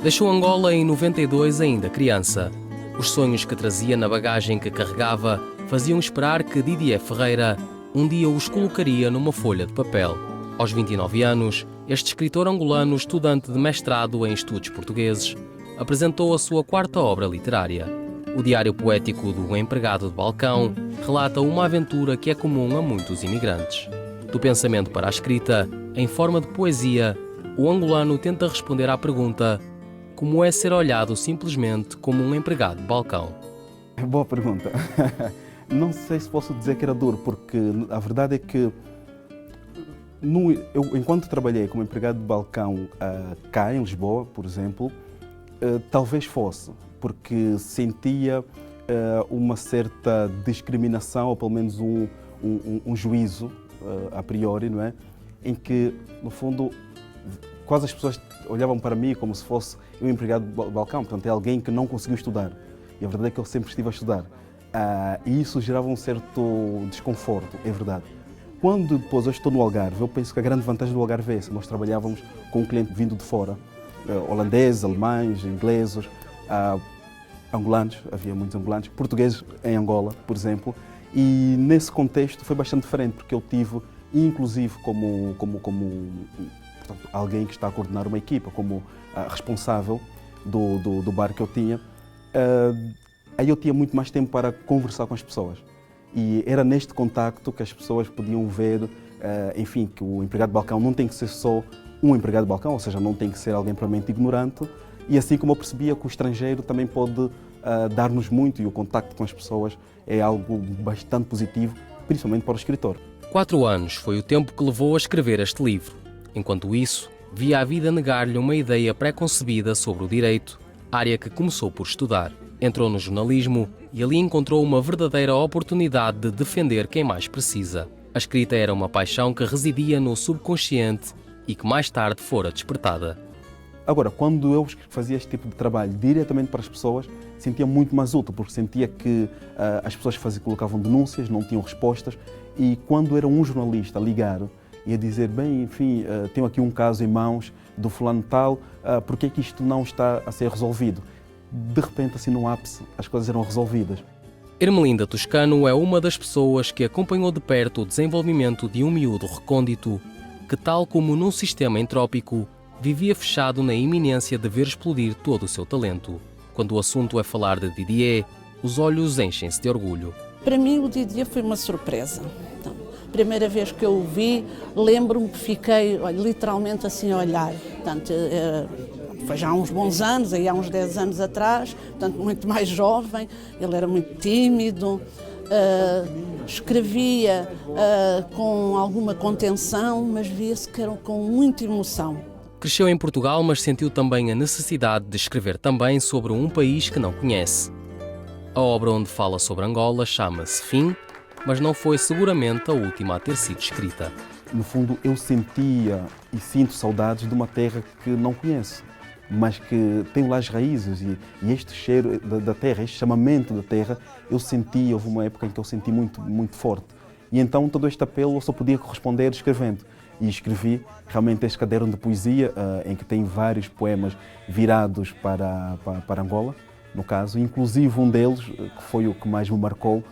Deixou Angola em 92 ainda criança. Os sonhos que trazia na bagagem que carregava faziam esperar que Didier Ferreira um dia os colocaria numa folha de papel. Aos 29 anos, este escritor angolano, estudante de mestrado em estudos portugueses, apresentou a sua quarta obra literária. O Diário Poético do Empregado de Balcão relata uma aventura que é comum a muitos imigrantes. Do pensamento para a escrita, em forma de poesia, o angolano tenta responder à pergunta: como é ser olhado simplesmente como um empregado de balcão? Boa pergunta. Não sei se posso dizer que era duro, porque a verdade é que eu, enquanto trabalhei como empregado de balcão cá em Lisboa, por exemplo, talvez fosse, porque sentia uma certa discriminação, ou pelo menos um juízo a priori, não é? Em que, no fundo, quase as pessoas olhavam para mim como se fosse um empregado de balcão, portanto é alguém que não conseguiu estudar. E a verdade é que eu sempre estive a estudar. E isso gerava um certo desconforto, é verdade. Quando depois eu estou no Algarve, eu penso que a grande vantagem do Algarve é essa. Nós trabalhávamos com um cliente vindo de fora, holandeses, alemães, ingleses, angolanos, havia muitos angolanos, portugueses em Angola, por exemplo. E nesse contexto foi bastante diferente, porque eu tive, inclusive, portanto, alguém que está a coordenar uma equipa, como responsável do bar que eu tinha, aí eu tinha muito mais tempo para conversar com as pessoas. E era neste contacto que as pessoas podiam ver, enfim, que o empregado de balcão não tem que ser só um empregado de balcão, ou seja, não tem que ser alguém propriamente ignorante. E assim como eu percebia que o estrangeiro também pode dar-nos muito, e o contacto com as pessoas é algo bastante positivo, principalmente para o escritor. 4 anos foi o tempo que levou a escrever este livro. Enquanto isso, via a vida negar-lhe uma ideia pré-concebida sobre o direito, área que começou por estudar. Entrou no jornalismo e ali encontrou uma verdadeira oportunidade de defender quem mais precisa. A escrita era uma paixão que residia no subconsciente e que mais tarde fora despertada. Agora, quando eu fazia este tipo de trabalho diretamente para as pessoas, sentia muito mais útil, porque sentia que as pessoas colocavam denúncias, não tinham respostas, e quando era um jornalista a ligar e a dizer, bem, enfim, tenho aqui um caso em mãos do fulano tal, por que é que isto não está a ser resolvido? De repente, assim, no ápice, as coisas eram resolvidas. Ermelinda Toscano é uma das pessoas que acompanhou de perto o desenvolvimento de um miúdo recôndito que, tal como num sistema entrópico, vivia fechado na iminência de ver explodir todo o seu talento. Quando o assunto é falar de Didier, os olhos enchem-se de orgulho. Para mim, o Didier foi uma surpresa. Então, primeira vez que eu o vi, lembro-me que fiquei literalmente assim a olhar. Portanto, foi já há uns bons anos, aí há uns 10 anos atrás, portanto, muito mais jovem, ele era muito tímido, escrevia com alguma contenção, mas via-se que era com muita emoção. Cresceu em Portugal, mas sentiu também a necessidade de escrever também sobre um país que não conhece. A obra onde fala sobre Angola chama-se Fim, mas não foi seguramente a última a ter sido escrita. No fundo, eu sentia e sinto saudades de uma terra que não conheço, mas que tem lá as raízes e este cheiro da terra, este chamamento da terra, eu senti, houve uma época em que eu senti muito, muito forte. E então todo este apelo eu só podia corresponder escrevendo. E escrevi realmente este caderno de poesia, em que tem vários poemas virados para Angola, no caso, inclusive um deles, que foi o que mais me marcou,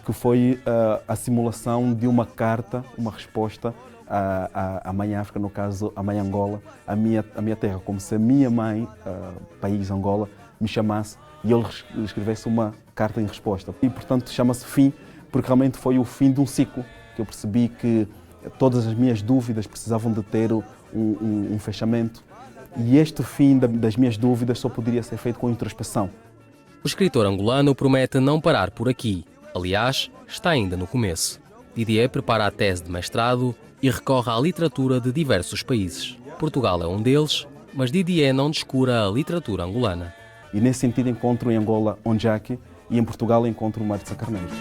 que foi a simulação de uma carta, uma resposta à Mãe África, no caso, a Mãe Angola, a minha terra, como se a minha mãe, país Angola, me chamasse e eu lhe escrevesse uma carta em resposta. E, portanto, chama-se Fim, porque realmente foi o fim de um ciclo, que eu percebi que todas as minhas dúvidas precisavam de ter um fechamento. E este fim das minhas dúvidas só poderia ser feito com introspeção. O escritor angolano promete não parar por aqui. Aliás, está ainda no começo. Didier prepara a tese de mestrado e recorre à literatura de diversos países. Portugal é um deles, mas Didier não descura a literatura angolana. E nesse sentido encontro em Angola Onjaki e em Portugal encontro o Maritza Carneiro.